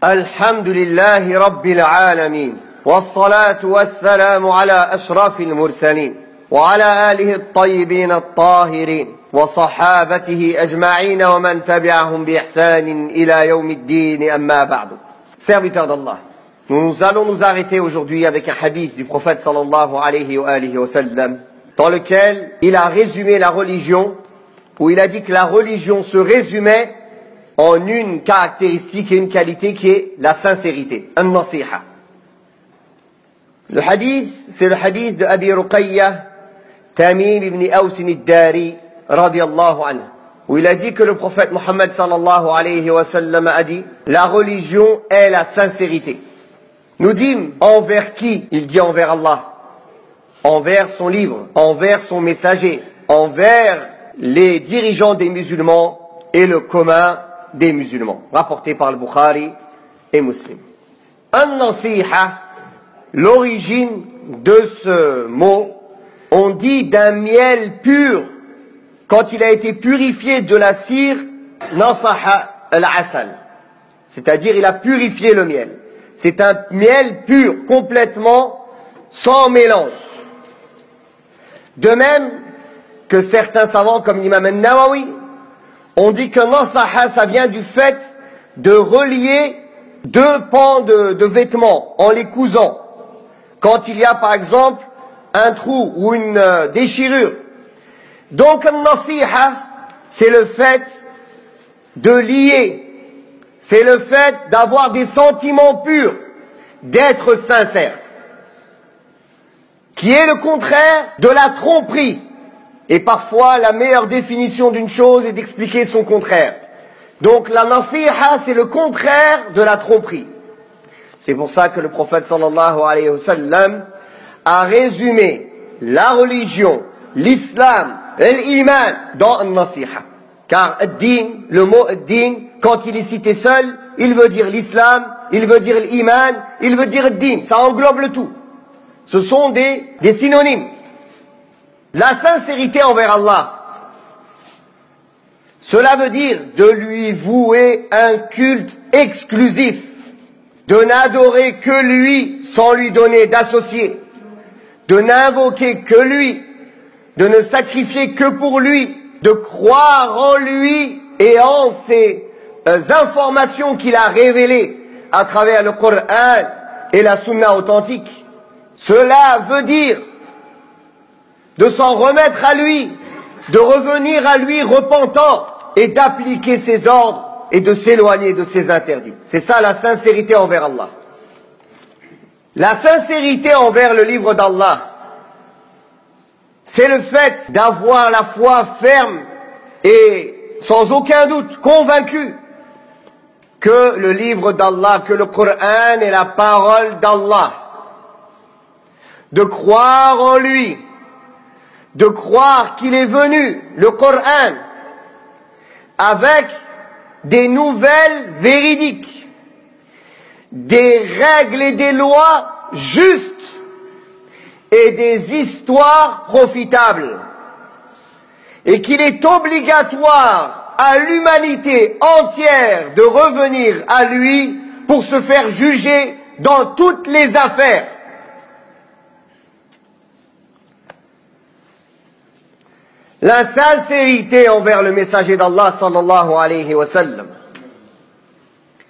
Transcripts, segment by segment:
الحمد لله رب العالمين والصلاة والسلام على أشرف المرسلين وعلى آله الطيبين الطاهرين وصحابته أجمعين ومن تبعهم بإحسان إلى يوم الدين أما بعد. Serviteurs d'Allah, nous allons nous arrêter aujourd'hui avec un hadith du prophète sallallahu alayhi wa sallam dans lequel il a résumé la religion, où il a dit que la religion se résumait en une caractéristique et une qualité qui est la sincérité, an-nasiha. Le hadith, c'est le hadith de Abi Ruqayya Tamim ibn Aws al-Dari radiyallahu anhu, où il a dit que le prophète Mohammed sallallahu alayhi wa sallam a dit: la religion est la sincérité. Nous dîmes envers qui? Il dit envers Allah, envers son livre, envers son messager, envers les dirigeants des musulmans et le commun des musulmans, rapporté par le Bukhari et Muslim. An-nasiha, l'origine de ce mot, on dit d'un miel pur, quand il a été purifié de la cire, nasaha al-asal, c'est-à-dire il a purifié le miel. C'est un miel pur, complètement sans mélange. De même que certains savants comme l'imam al-Nawawi on dit que nasaha, ça vient du fait de relier deux pans de vêtements en les cousant. Quand il y a par exemple un trou ou une déchirure. Donc nasiha, c'est le fait de lier, c'est le fait d'avoir des sentiments purs, d'être sincère, qui est le contraire de la tromperie. Et parfois, la meilleure définition d'une chose est d'expliquer son contraire. Donc, la nasiha, c'est le contraire de la tromperie. C'est pour ça que le prophète sallallahu alayhi wa sallam a résumé la religion, l'islam et l'iman dans la nasiha. Car ad-din, le mot ad-din, quand il est cité seul, il veut dire l'islam, il veut dire l'iman, il veut dire ad-din. Ça englobe le tout. Ce sont des synonymes. La sincérité envers Allah, cela veut dire de lui vouer un culte exclusif, de n'adorer que lui sans lui donner d'associé, de n'invoquer que lui, de ne sacrifier que pour lui, de croire en lui et en ses informations qu'il a révélées à travers le Coran et la Sunna authentique. Cela veut dire de s'en remettre à lui, de revenir à lui repentant et d'appliquer ses ordres et de s'éloigner de ses interdits. C'est ça la sincérité envers Allah. La sincérité envers le livre d'Allah, c'est le fait d'avoir la foi ferme et sans aucun doute convaincu que le livre d'Allah, que le Coran est la parole d'Allah, de croire en lui, de croire qu'il est venu, le Coran, avec des nouvelles véridiques, des règles et des lois justes et des histoires profitables, et qu'il est obligatoire à l'humanité entière de revenir à lui pour se faire juger dans toutes les affaires. La sincérité envers le messager d'Allah sallallahu alayhi wa sallam,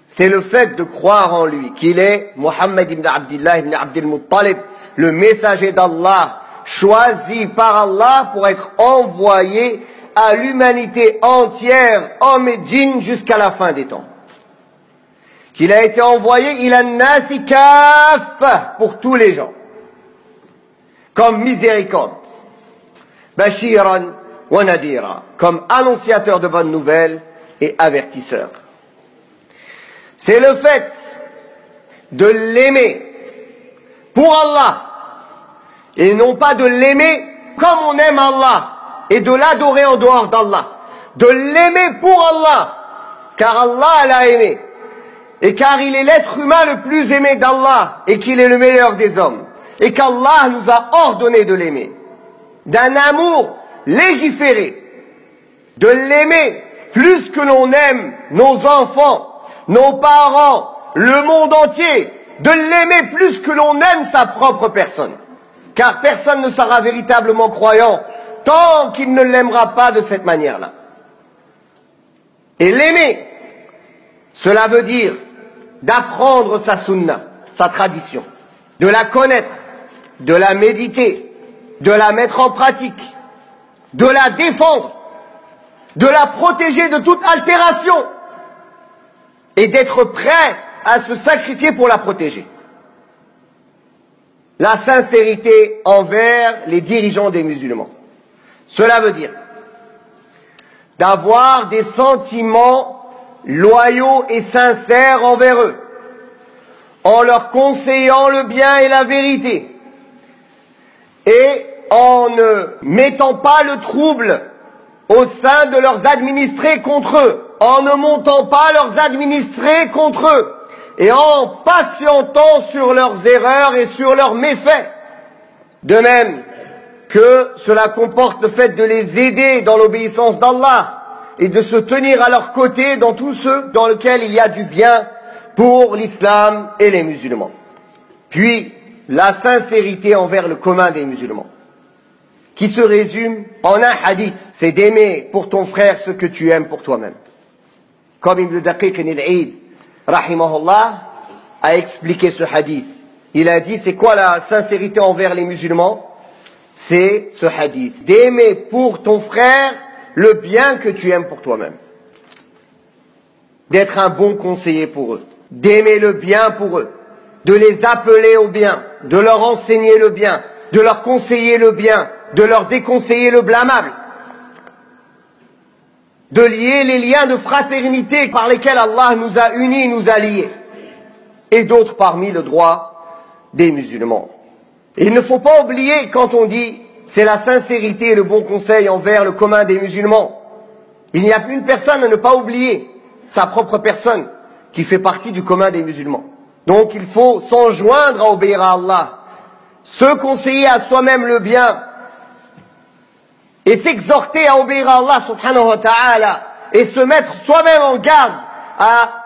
c'est le fait de croire en lui, qu'il est Muhammad ibn Abdillah ibn Abdul Muttalib, le messager d'Allah, choisi par Allah pour être envoyé à l'humanité entière, hommes et djinns, jusqu'à la fin des temps. Qu'il a été envoyé ila nasi kaffa, pour tous les gens, comme miséricorde, bashiran wa nadira, comme annonciateur de bonnes nouvelles et avertisseur. C'est le fait de l'aimer pour Allah et non pas de l'aimer comme on aime Allah et de l'adorer en dehors d'Allah. De l'aimer pour Allah, car Allah l'a aimé et car il est l'être humain le plus aimé d'Allah et qu'il est le meilleur des hommes et qu'Allah nous a ordonné de l'aimer. D'un amour légiféré, de l'aimer plus que l'on aime nos enfants, nos parents, le monde entier, de l'aimer plus que l'on aime sa propre personne. Car personne ne sera véritablement croyant tant qu'il ne l'aimera pas de cette manière-là. Et l'aimer, cela veut dire d'apprendre sa sunna, sa tradition, de la connaître, de la méditer, de la mettre en pratique, de la défendre, de la protéger de toute altération et d'être prêt à se sacrifier pour la protéger. La sincérité envers les dirigeants des musulmans. Cela veut dire d'avoir des sentiments loyaux et sincères envers eux, en leur conseillant le bien et la vérité, et en ne mettant pas le trouble au sein de leurs administrés contre eux, en ne montant pas leurs administrés contre eux, et en patientant sur leurs erreurs et sur leurs méfaits. De même que cela comporte le fait de les aider dans l'obéissance d'Allah et de se tenir à leur côté dans tout ce dans lequel il y a du bien pour l'islam et les musulmans. Puis, la sincérité envers le commun des musulmans, qui se résume en un hadith, c'est d'aimer pour ton frère ce que tu aimes pour toi-même. Comme Ibn Daqiq al-Eid, rahimahullah, a expliqué ce hadith. Il a dit, c'est quoi la sincérité envers les musulmans? C'est ce hadith, d'aimer pour ton frère le bien que tu aimes pour toi-même. D'être un bon conseiller pour eux, d'aimer le bien pour eux, de les appeler au bien, de leur enseigner le bien, de leur conseiller le bien, de leur déconseiller le blâmable, de lier les liens de fraternité par lesquels Allah nous a unis, nous a liés, et d'autres parmi le droit des musulmans. Et il ne faut pas oublier, quand on dit c'est la sincérité et le bon conseil envers le commun des musulmans, il n'y a une personne à ne pas oublier, sa propre personne, qui fait partie du commun des musulmans. Donc il faut s'enjoindre à obéir à Allah, se conseiller à soi-même le bien, et s'exhorter à obéir à Allah subhanahu wa ta'ala, et se mettre soi-même en garde à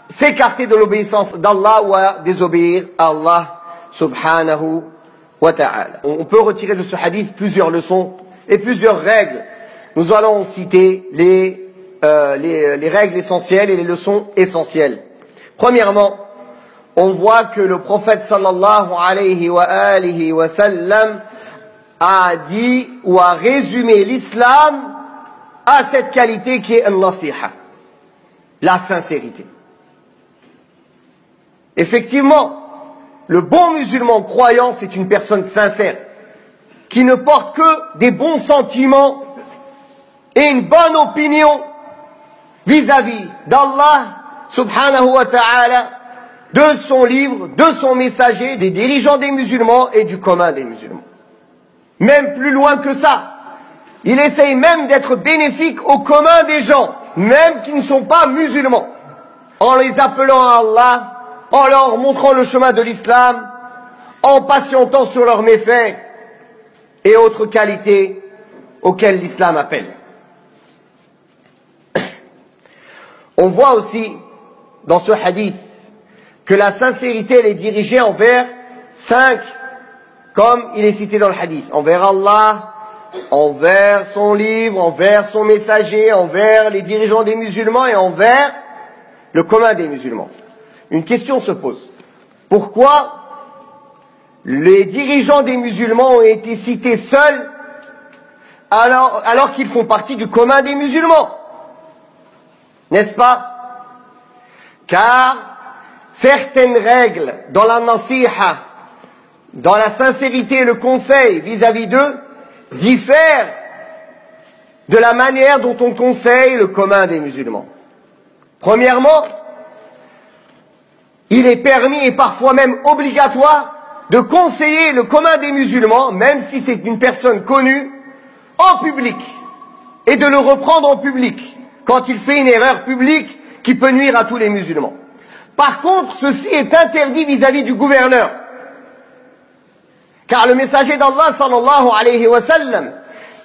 s'écarter de l'obéissance d'Allah ou à désobéir à Allah subhanahu wa ta'ala. On peut retirer de ce hadith plusieurs leçons et plusieurs règles. Nous allons citer les règles essentielles et les leçons essentielles. Premièrement, on voit que le prophète sallallahu alayhi wa sallam a dit ou a résumé l'islam à cette qualité qui est an-nasiha, la sincérité. Effectivement, le bon musulman croyant, c'est une personne sincère, qui ne porte que des bons sentiments et une bonne opinion vis-à-vis d'Allah subhanahu wa ta'ala, de son livre, de son messager, des dirigeants des musulmans et du commun des musulmans. Même plus loin que ça, il essaye même d'être bénéfique au commun des gens, même qui ne sont pas musulmans, en les appelant à Allah, en leur montrant le chemin de l'islam, en patientant sur leurs méfaits et autres qualités auxquelles l'islam appelle. On voit aussi dans ce hadith que la sincérité elle est dirigée envers 5, comme il est cité dans le hadith, envers Allah, envers son livre, envers son messager, envers les dirigeants des musulmans et envers le commun des musulmans. Une question se pose. Pourquoi les dirigeants des musulmans ont été cités seuls alors qu'ils font partie du commun des musulmans? N'est-ce pas? Car certaines règles dans la nasiha, dans la sincérité et le conseil vis-à-vis d'eux, diffèrent de la manière dont on conseille le commun des musulmans. Premièrement, il est permis et parfois même obligatoire de conseiller le commun des musulmans, même si c'est une personne connue, en public, et de le reprendre en public, quand il fait une erreur publique qui peut nuire à tous les musulmans. Par contre, ceci est interdit vis-à-vis du gouverneur. Car le messager d'Allah, sallallahu alayhi wa sallam,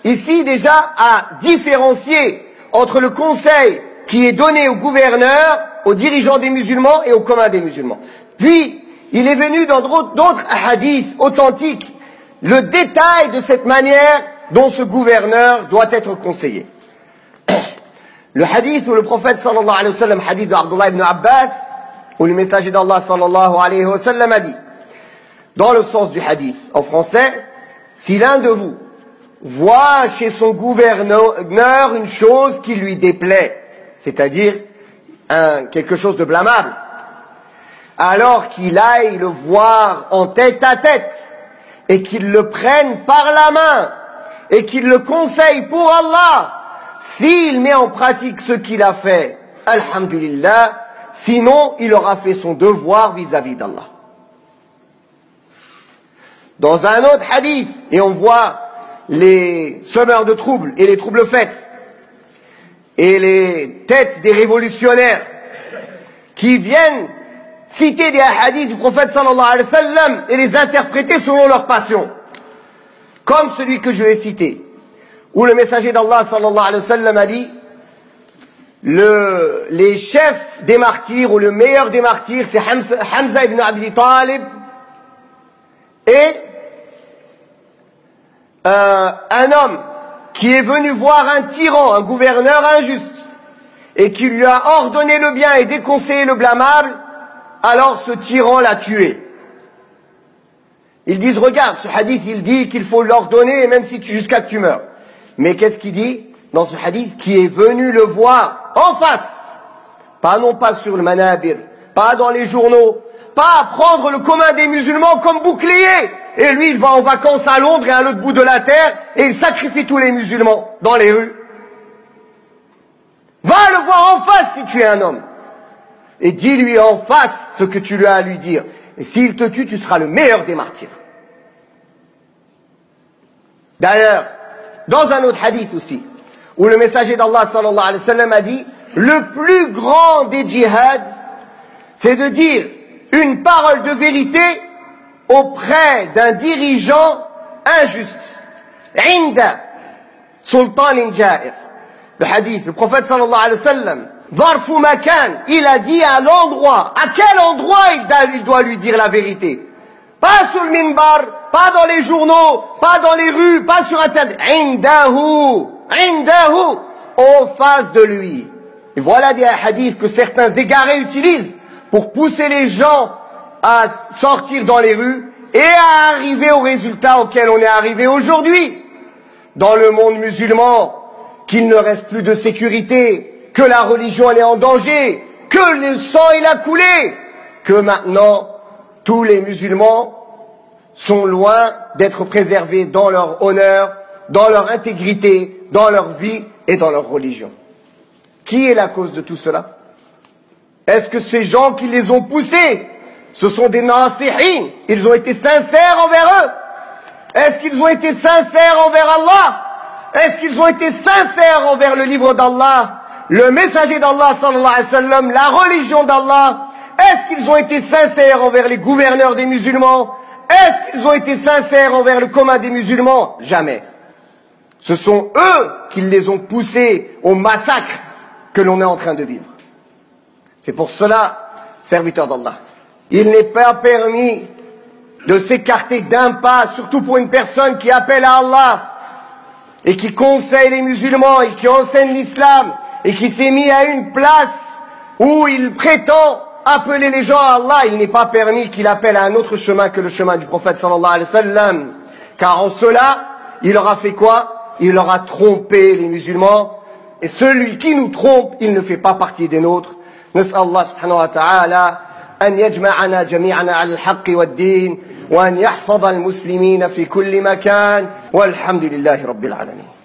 ici déjà a différencié entre le conseil qui est donné au gouverneur aux dirigeants des musulmans et au commun des musulmans. Puis, il est venu dans d'autres hadiths authentiques le détail de cette manière dont ce gouverneur doit être conseillé. Le hadith où le prophète sallallahu alayhi wa sallam, hadith d'Abdullah ibn Abbas, où le messager d'Allah sallallahu alayhi wa sallam a dit, dans le sens du hadith, en français, si l'un de vous voit chez son gouverneur une chose qui lui déplaît, c'est-à-dire quelque chose de blâmable, alors qu'il aille le voir en tête à tête et qu'il le prenne par la main et qu'il le conseille pour Allah, s'il met en pratique ce qu'il a fait, alhamdulillah, sinon il aura fait son devoir vis-à-vis d'Allah. Dans un autre hadith, et on voit les semeurs de troubles et les troubles faits, et les têtes des révolutionnaires qui viennent citer des hadiths du prophète sallallahu alayhi wa sallam et les interpréter selon leur passion. Comme celui que je vais citer, où le messager d'Allah sallallahu alayhi wa sallam a dit, les chefs des martyrs, ou le meilleur des martyrs, c'est Hamza ibn Abi Talib, et un homme qui est venu voir un tyran, un gouverneur injuste, et qui lui a ordonné le bien et déconseillé le blâmable, alors ce tyran l'a tué. Ils disent, regarde, ce hadith, il dit qu'il faut l'ordonner, même si jusqu'à que tu meurs. Mais qu'est-ce qu'il dit dans ce hadith? Qui est venu le voir en face, pas non pas sur le manabir, pas dans les journaux, pas à prendre le commun des musulmans comme bouclier. Et lui, il va en vacances à Londres et à l'autre bout de la terre, et il sacrifie tous les musulmans dans les rues. Va le voir en face si tu es un homme. Et dis-lui en face ce que tu lui as à lui dire. Et s'il te tue, tu seras le meilleur des martyrs. D'ailleurs, dans un autre hadith aussi, où le messager d'Allah sallallahu alayhi wa sallam a dit, le plus grand des djihad, c'est de dire une parole de vérité auprès d'un dirigeant injuste. Inda sultan jair. Le hadith, le prophète sallallahu alayhi wa sallam, Dharfu makan, il a dit à l'endroit, à quel endroit il doit lui dire la vérité. Pas sur le minbar, pas dans les journaux, pas dans les rues, pas sur Internet. Indahu, indahu, en face de lui. Et voilà des hadiths que certains égarés utilisent pour pousser les gens à sortir dans les rues et à arriver au résultat auquel on est arrivé aujourd'hui. Dans le monde musulman, qu'il ne reste plus de sécurité, que la religion elle est en danger, que le sang il a coulé, que maintenant tous les musulmans sont loin d'être préservés dans leur honneur, dans leur intégrité, dans leur vie et dans leur religion. Qui est la cause de tout cela? Est-ce que ces gens qui les ont poussés, ce sont des nasihin? Ils ont été sincères envers eux? Est-ce qu'ils ont été sincères envers Allah? Est-ce qu'ils ont été sincères envers le livre d'Allah, le messager d'Allah sallallahu alayhi wa sallam, la religion d'Allah? Est-ce qu'ils ont été sincères envers les gouverneurs des musulmans? Est-ce qu'ils ont été sincères envers le commun des musulmans? Jamais. Ce sont eux qui les ont poussés au massacre que l'on est en train de vivre. C'est pour cela, serviteurs d'Allah, il n'est pas permis de s'écarter d'un pas, surtout pour une personne qui appelle à Allah et qui conseille les musulmans et qui enseigne l'islam et qui s'est mis à une place où il prétend appeler les gens à Allah. Il n'est pas permis qu'il appelle à un autre chemin que le chemin du prophète sallallahu alayhi wa sallam, car en cela il aura fait quoi? Il aura trompé les musulmans, et celui qui nous trompe, il ne fait pas partie des nôtres. نسأل الله سبحانه وتعالى أن يجمعنا جميعا على الحق والدين وأن يحفظ المسلمين في كل مكان والحمد لله رب العالمين.